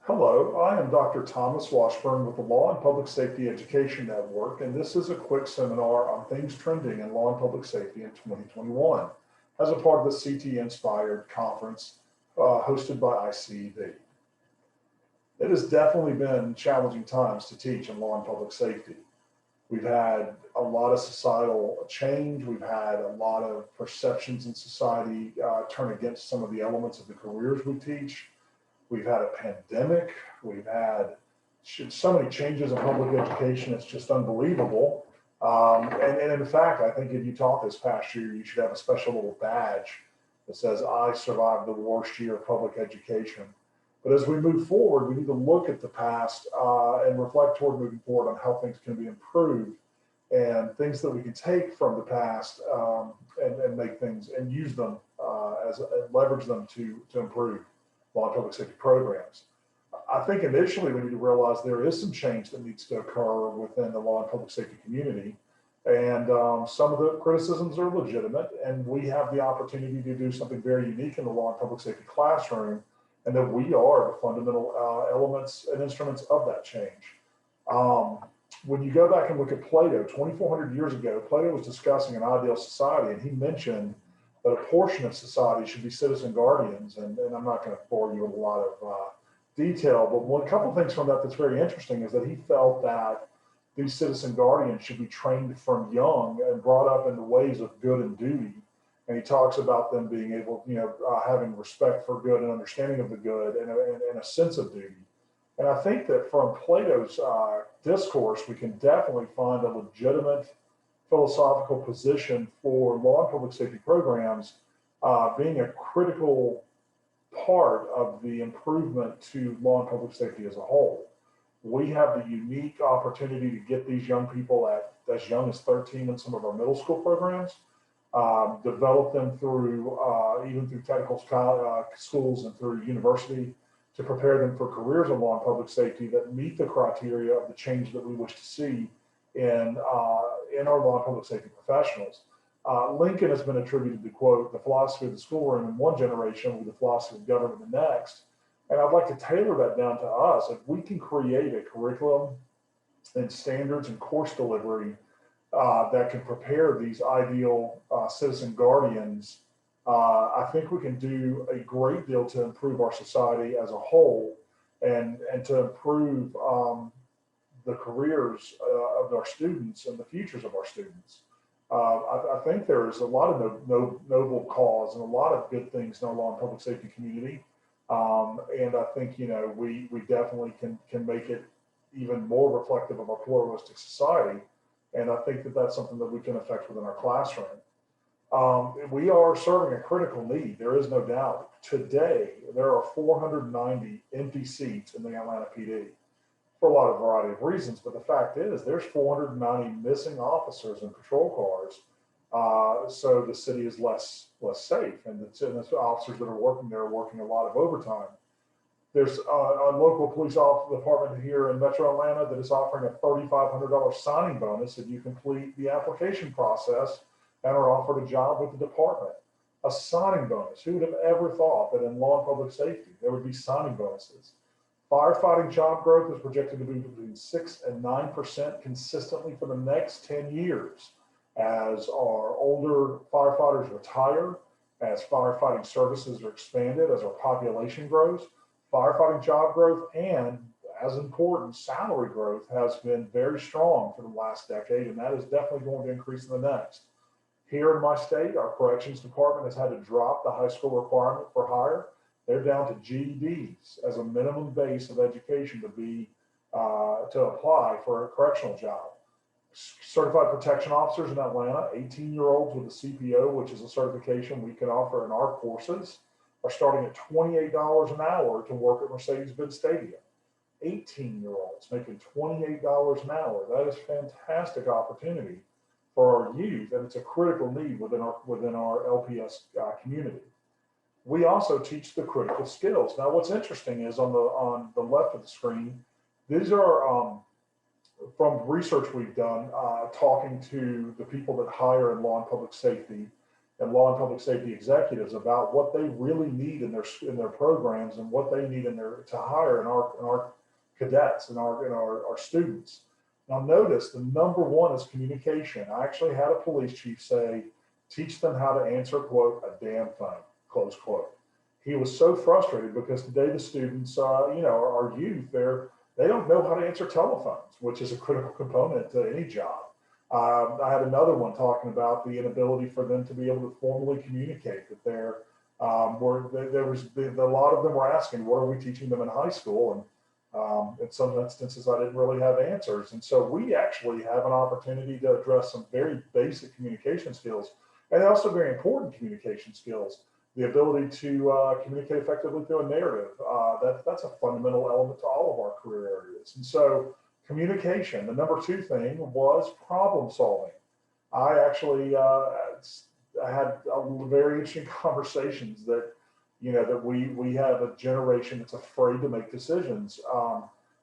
Hello, I am Dr. Thomas Washburn with the Law and Public Safety Education Network, and this is a quick seminar on things trending in law and public safety in 2021 as a part of the CT Inspired conference hosted by ICED. It has definitely been challenging times to teach in law and public safety. We've had a lot of societal change. We've had a lot of perceptions in society turn against some of the elements of the careers we teach. We've had a pandemic. We've had so many changes in public education. It's just unbelievable. And in fact, I think if you taught this past year, you should have a special little badge that says, I survived the worst year of public education. But as we move forward, we need to look at the past and reflect toward moving forward on how things can be improved and things that we can take from the past and make things and use them and leverage them to improve law and public safety programs. I think initially we need to realize there is some change that needs to occur within the law and public safety community. And some of the criticisms are legitimate, and we have the opportunity to do something very unique in the law and public safety classroom, and that we are the fundamental elements and instruments of that change. When you go back and look at Plato, 2,400 years ago, Plato was discussing an ideal society, and he mentioned that a portion of society should be citizen guardians. And I'm not going to bore you with a lot of detail, but one couple of things from that that's very interesting is that he felt that these citizen guardians should be trained from young and brought up in the ways of good and duty. And he talks about them being able, having respect for good and understanding of the good and a sense of duty. And I think that from Plato's discourse, we can definitely find a legitimate philosophical position for law and public safety programs being a critical part of the improvement to law and public safety as a whole. We have the unique opportunity to get these young people at as young as 13 in some of our middle school programs, develop them through even through technical schools and through university to prepare them for careers in law and public safety that meet the criteria of the change that we wish to see in our law and public safety professionals. Lincoln has been attributed to quote, the philosophy of the schoolroom in one generation with the philosophy of government in the next. And I'd like to tailor that down to us. If we can create a curriculum and standards and course delivery that can prepare these ideal citizen guardians, I think we can do a great deal to improve our society as a whole and to improve the careers of our students and the futures of our students. I think there is a lot of noble cause and a lot of good things in our law and public safety community. And I think, we definitely can make it even more reflective of our pluralistic society. And I think that that's something that we can affect within our classroom. We are serving a critical need. There is no doubt. Today, there are 490 empty seats in the Atlanta PD for a lot of variety of reasons. But the fact is, there's 490 missing officers in patrol cars. So the city is less safe, and the officers that are working there are working a lot of overtime. There's a local police department here in Metro Atlanta that is offering a $3,500 signing bonus if you complete the application process and are offered a job with the department. A signing bonus. Who would have ever thought that in law and public safety there would be signing bonuses? Firefighting job growth is projected to be between 6 and 9% consistently for the next 10 years as our older firefighters retire, as firefighting services are expanded, as our population grows. Firefighting job growth and, as important, salary growth has been very strong for the last decade, and that is definitely going to increase in the next. Here in my state, our corrections department has had to drop the high school requirement for hire. They're down to GEDs as a minimum base of education to apply for a correctional job. Certified protection officers in Atlanta, 18-year-olds with a CPO, which is a certification we can offer in our courses, are starting at $28 an hour to work at Mercedes-Benz Stadium. 18-year-olds making $28 an hour. That is a fantastic opportunity for our youth, and it's a critical need within our LPS community. We also teach the critical skills. Now, what's interesting is on the left of the screen, these are from research we've done, talking to the people that hire in law and public safety and law and public safety executives about what they really need in their programs and what they need to hire in our cadets and our students. Now notice the number one is communication. I actually had a police chief say, teach them how to answer, quote, a damn thing, close quote. He was so frustrated because today the students, our youth, they don't know how to answer telephones, which is a critical component to any job. I had another one talking about the inability for them to be able to formally communicate. That there was a lot of them were asking, what are we teaching them in high school? And in some instances, I didn't really have answers. And so we actually have an opportunity to address some very basic communication skills and also very important communication skills. The ability to communicate effectively through a narrative, that's a fundamental element to all of our career areas. And so communication, the number two thing was problem solving. I actually I had very interesting conversations that, that we have a generation that's afraid to make decisions.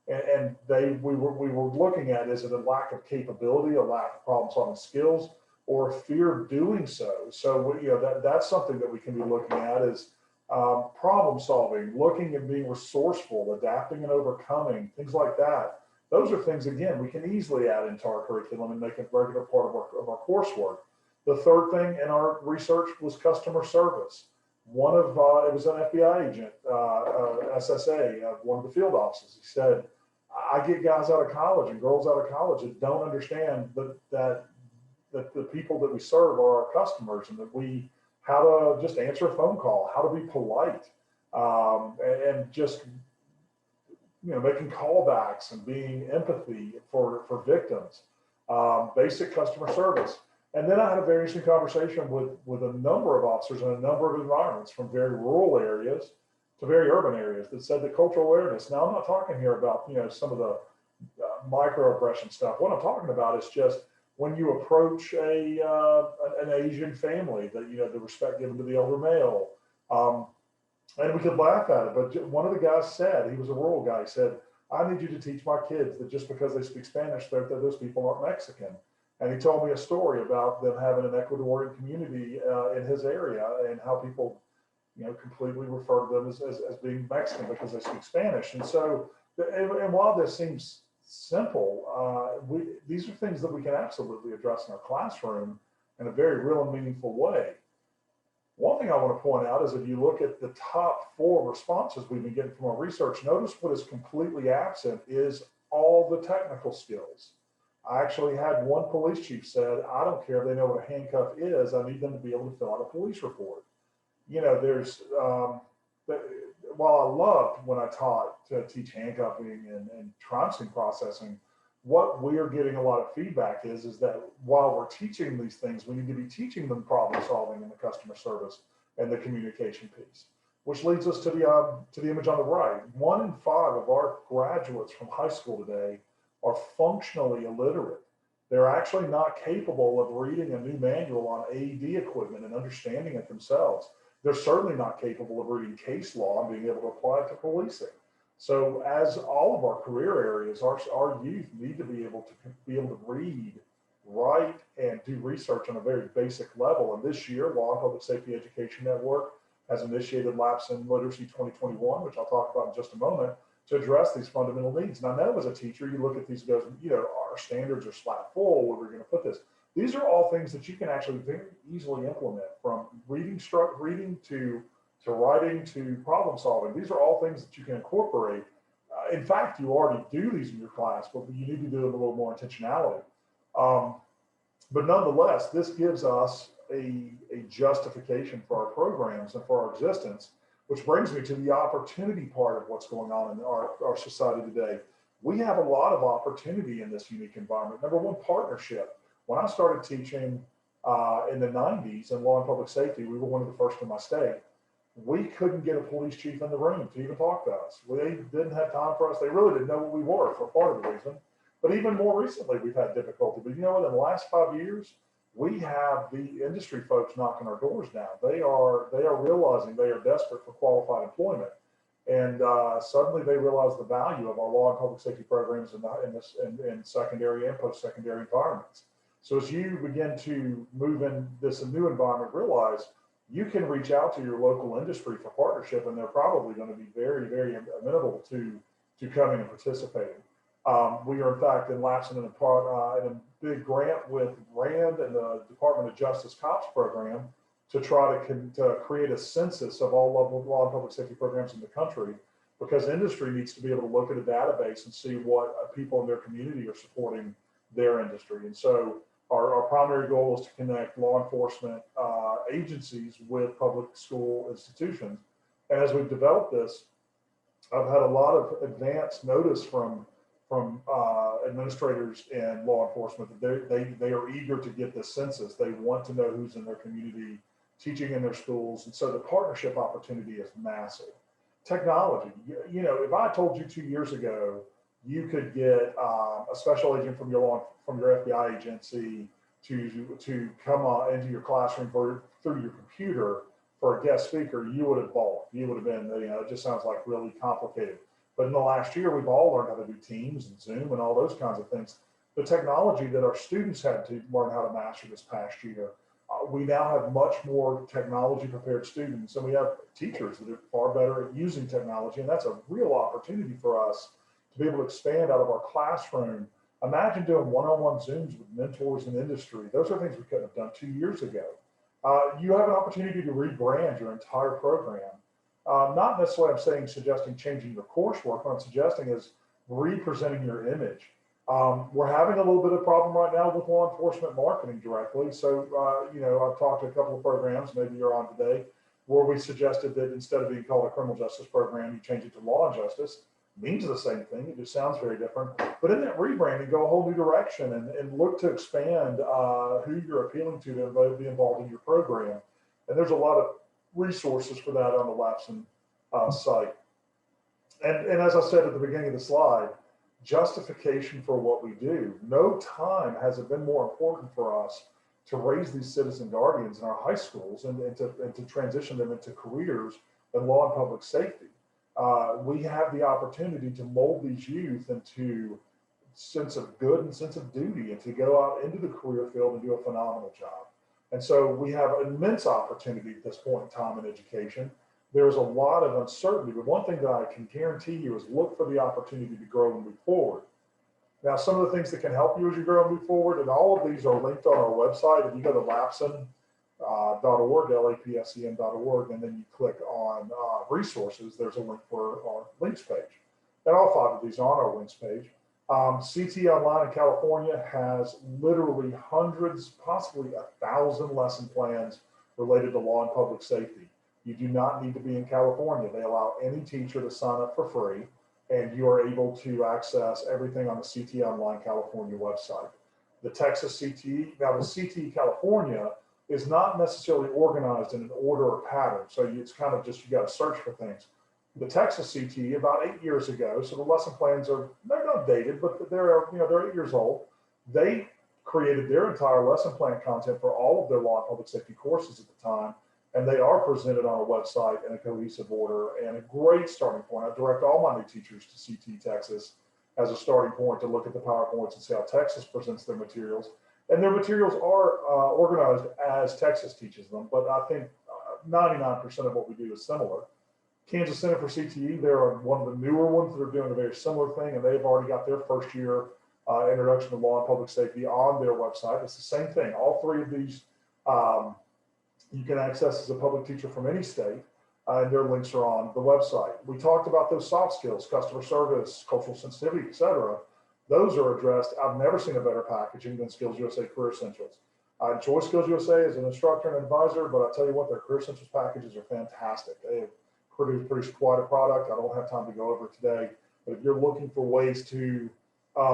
And we were looking at, is it a lack of capability, a lack of problem solving skills, or fear of doing so? So that's something that we can be looking at is problem solving, looking and being resourceful, adapting and overcoming, things like that. Those are things, again, we can easily add into our curriculum and make it a regular part of our coursework. The third thing in our research was customer service. One of, it was an FBI agent, SSA, one of the field officers. He said, I get guys out of college and girls out of college that don't understand that the people that we serve are our customers, and that how to just answer a phone call, how to be polite, and just, making callbacks and being empathy for victims, basic customer service. And then I had a very interesting conversation with a number of officers in a number of environments, from very rural areas to very urban areas, that said that cultural awareness. Now, I'm not talking here about, some of the microaggression stuff. What I'm talking about is just when you approach an Asian family, that, the respect given to the elder male. And we could laugh at it, but one of the guys said, he was a rural guy, he said, I need you to teach my kids that just because they speak Spanish, that those people aren't Mexican. And he told me a story about them having an Ecuadorian community in his area, and how people, completely refer to them as being Mexican because they speak Spanish. And so, and while this seems simple, these are things that we can absolutely address in our classroom in a very real and meaningful way. One thing I want to point out is, if you look at the top 4 responses we've been getting from our research, notice what is completely absent is all the technical skills. I actually had one police chief said, I don't care if they know what a handcuff is, I need them to be able to fill out a police report. There's, while I loved when I taught to teach handcuffing and crime scene processing, what we are getting a lot of feedback is that while we're teaching these things, we need to be teaching them problem solving and the customer service and the communication piece, which leads us to the image on the right. 1 in 5 of our graduates from high school today are functionally illiterate. They're actually not capable of reading a new manual on AED equipment and understanding it themselves. They're certainly not capable of reading case law and being able to apply it to policing. So as all of our career areas, our youth need to be able to read, write, and do research on a very basic level. And this year, Law and Public Safety Education Network has initiated Lapse in Literacy 2021, which I'll talk about in just a moment, to address these fundamental needs. And I know as a teacher, you look at these and go, our standards are slap full, where we're going to put this. These are all things that you can actually very easily implement, from reading to writing to problem solving. These are all things that you can incorporate. In fact, you already do these in your class, but you need to do them a little more intentionality. But nonetheless, this gives us a justification for our programs and for our existence, which brings me to the opportunity part of what's going on in our society today. We have a lot of opportunity in this unique environment. Number one, partnership. When I started teaching in the 90s in law and public safety, we were one of the first in my state. We couldn't get a police chief in the room to even talk to us. They didn't have time for us. They really didn't know what we were, for part of the reason. But even more recently, we've had difficulty. But in the last 5 years, we have the industry folks knocking our doors down. They are realizing they are desperate for qualified employment. And suddenly they realize the value of our law and public safety programs in secondary and post-secondary environments. So as you begin to move in this new environment, realize you can reach out to your local industry for partnership, and they're probably going to be very, very amenable to coming and participating. We are in fact in lapsing in a big grant with RAND and the Department of Justice COPS program to try to create a census of all law and public safety programs in the country, because industry needs to be able to look at a database and see what people in their community are supporting their industry. And so our primary goal is to connect law enforcement agencies with public school institutions. And as we've developed this, I've had a lot of advance notice from administrators and law enforcement that they are eager to get this census. They want to know who's in their community, teaching in their schools. And so the partnership opportunity is massive. Technology, if I told you 2 years ago, you could get a special agent from your FBI agency to come into your classroom through your computer for a guest speaker, you would have balked. You would have been, it just sounds like really complicated. But in the last year, we've all learned how to do Teams and Zoom and all those kinds of things. The technology that our students had to learn how to master this past year, we now have much more technology prepared students, and we have teachers that are far better at using technology, and that's a real opportunity for us to be able to expand out of our classroom. Imagine doing one-on-one Zooms with mentors in industry. Those are things we couldn't have done 2 years ago. You have an opportunity to rebrand your entire program. Not necessarily suggesting changing your coursework. What I'm suggesting is representing your image. We're having a little bit of problem right now with law enforcement marketing directly. So, I've talked to a couple of programs, maybe you're on today, where we suggested that instead of being called a criminal justice program, you change it to law and justice. It means the same thing. It just sounds very different. But in that rebranding, go a whole new direction and look to expand who you're appealing to be involved in your program. And there's a lot of resources for that on the Lapson site. And as I said at the beginning of the slide, justification for what we do. No time has it been more important for us to raise these citizen guardians in our high schools and to transition them into careers in law and public safety. We have the opportunity to mold these youth into sense of good and sense of duty, and to go out into the career field and do a phenomenal job. And so we have immense opportunity at this point in time in education. There's a lot of uncertainty, but one thing that I can guarantee you is look for the opportunity to grow and move forward. Now, some of the things that can help you as you grow and move forward, and all of these are linked on our website. If you go to lapson.org, lapsen.org, and then you click on resources, there's a link for our links page. And all 5 of these are on our links page. CT Online in California has literally hundreds, possibly 1,000 lesson plans related to law and public safety. You do not need to be in California. They allow any teacher to sign up for free, and you are able to access everything on the CT Online California website. The Texas CTE, now the CTE California is not necessarily organized in an order or pattern. So it's kind of just, you got to search for things. The Texas CTE, about 8 years ago, so the lesson plans they're not dated, but they're 8 years old. They created their entire lesson plan content for all of their law and public safety courses at the time, and they are presented on a website in a cohesive order, and a great starting point. I direct all my new teachers to CTE Texas as a starting point to look at the PowerPoints and see how Texas presents their materials. And their materials are organized as Texas teaches them, but I think 99% of what we do is similar. Kansas Center for CTE, they're one of the newer ones that are doing a very similar thing, and they've already got their first year introduction to law and public safety on their website. It's the same thing. All 3 of these you can access as a public teacher from any state, and their links are on the website. We talked about those soft skills, customer service, cultural sensitivity, etc. Those are addressed. I've never seen a better packaging than Skills USA Career Essentials. I enjoy Skills USA as an instructor and advisor, but I tell you what, their Career Essentials packages are fantastic. They have produced quite a product. I don't have time to go over it today, but if you're looking for ways to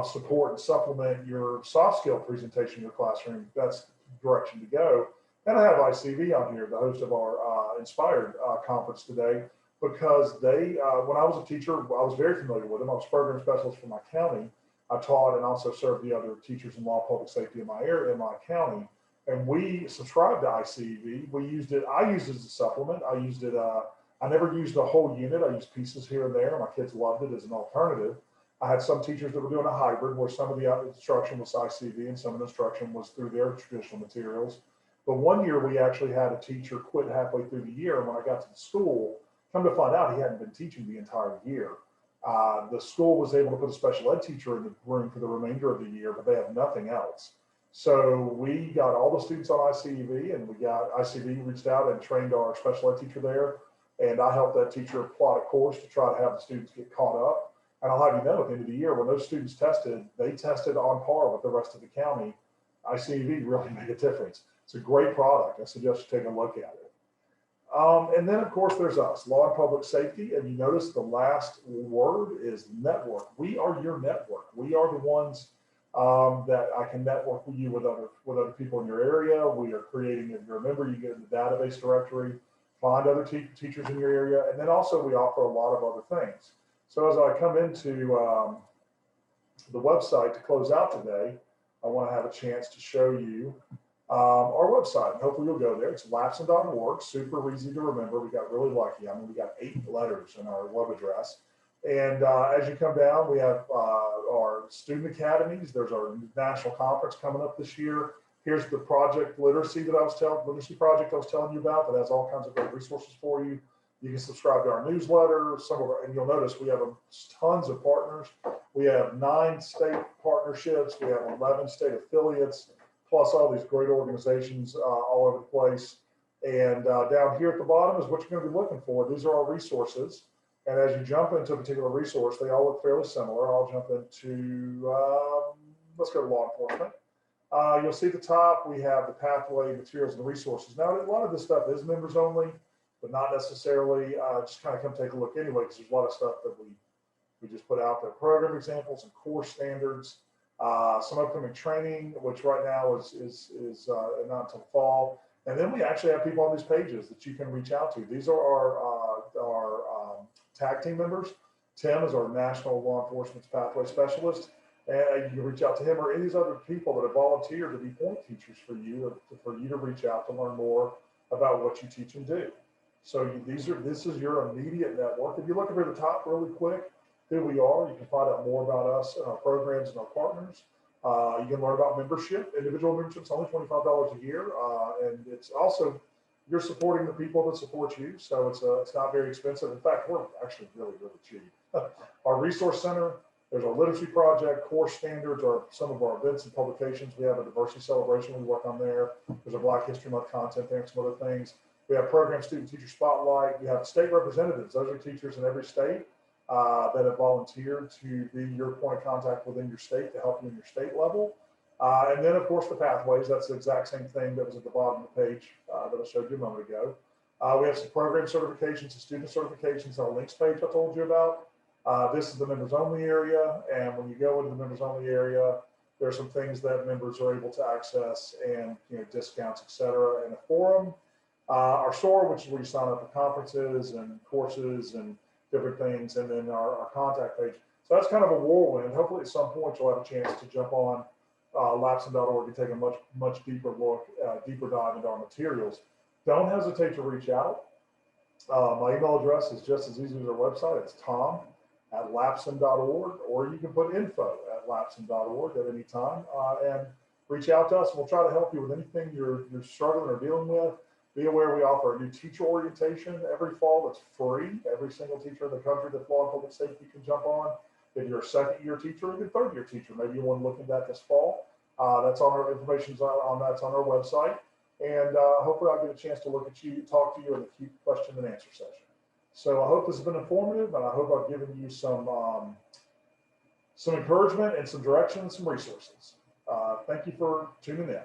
support and supplement your soft skill presentation in your classroom, that's the direction to go. And I have ICV on here, the host of our Inspired conference today, because they, when I was a teacher, I was very familiar with them. I was program specialist for my county. I taught and also served the other teachers in law and public safety in my area, in my county. And we subscribed to ICV. We used it, I used it as a supplement. I used it, I never used a whole unit. I used pieces here and there. My kids loved it as an alternative. I had some teachers that were doing a hybrid where some of the instruction was ICV and some of the instruction was through their traditional materials. But one year we actually had a teacher quit halfway through the year. And when I got to the school, come to find out he hadn't been teaching the entire year. The school was able to put a special ed teacher in the room for the remainder of the year, but they have nothing else. So we got all the students on ICV, and we got ICV reached out and trained our special ed teacher there. And I helped that teacher plot a course to try to have the students get caught up. And I'll have you know, at the end of the year, when those students tested, they tested on par with the rest of the county. ICV really made a difference. It's a great product. I suggest you take a look at it. And then, of course, there's us, Law and Public Safety. And you notice the last word is network. We are your network. We are the ones that I can network with you with other people in your area. We are creating, if you're a member, you get in the database directory, find other teachers in your area. And then also we offer a lot of other things. So as I come into the website to close out today, I want to have a chance to show you our website. And hopefully you'll go there. It's lapson.org, super easy to remember. We got really lucky. I mean, we got 8 letters in our web address. And as you come down, we have our student academies. There's our national conference coming up this year. Here's the project literacy project I was telling you about that has all kinds of great resources for you. You can subscribe to our newsletter. And you'll notice we have tons of partners. We have 9 state partnerships. We have 11 state affiliates, plus all these great organizations all over the place. And down here at the bottom is what you're going to be looking for. These are our resources. And as you jump into a particular resource, they all look fairly similar. I'll jump into, let's go to law enforcement. You'll see at the top, we have the pathway, materials, and resources. Now, a lot of this stuff is members only, but not necessarily. Just kind of come take a look anyway, because there's a lot of stuff that we just put out there. Program examples and course standards, some upcoming training, which right now is not until fall. And then we actually have people on these pages that you can reach out to. These are our tag team members. Tim is our National Law Enforcement Pathway Specialist. And you can reach out to him or any of these other people that have volunteered to be point teachers for you to reach out to learn more about what you teach and do. So this is your immediate network. If you look up at the top really quick, who we are, you can find out more about us and our programs and our partners. You can learn about membership. Individual membership is only $25 a year. And it's also, you're supporting the people that support you. So it's not very expensive. In fact, we're actually really, really cheap. Our resource center, there's our literacy project, course standards, or some of our events and publications. We have a diversity celebration we work on there. There's a Black History Month content there and some other things. We have program student teacher spotlight. We have state representatives. Those are teachers in every state that have volunteered to be your point of contact within your state to help you in your state level. And then, of course, the pathways. That's the exact same thing that was at the bottom of the page that I showed you a moment ago. We have some program certifications and student certifications on our links page I told you about. This is the members only area. And when you go into the members only area, there are some things that members are able to access and discounts, et cetera, and a forum. Our store, which is where you sign up for conferences and courses and different things, and then our contact page. So that's kind of a whirlwind. Hopefully at some point you'll have a chance to jump on lapson.org and take a much deeper look, deeper dive into our materials. Don't hesitate to reach out. My email address is just as easy as our website. It's tom@lapson.org, or you can put info@lapson.org at any time and reach out to us, and we'll try to help you with anything you're struggling or dealing with. Be aware we offer a new teacher orientation every fall that's free. Every single teacher in the country that's law and public safety can jump on. If you're a second-year teacher or even third-year teacher, maybe you want to look at that this fall. That's on our information on that's on our website. And hopefully I'll get a chance to talk to you in the Q question and answer session. So I hope this has been informative, and I hope I've given you some encouragement and some direction and some resources. Thank you for tuning in.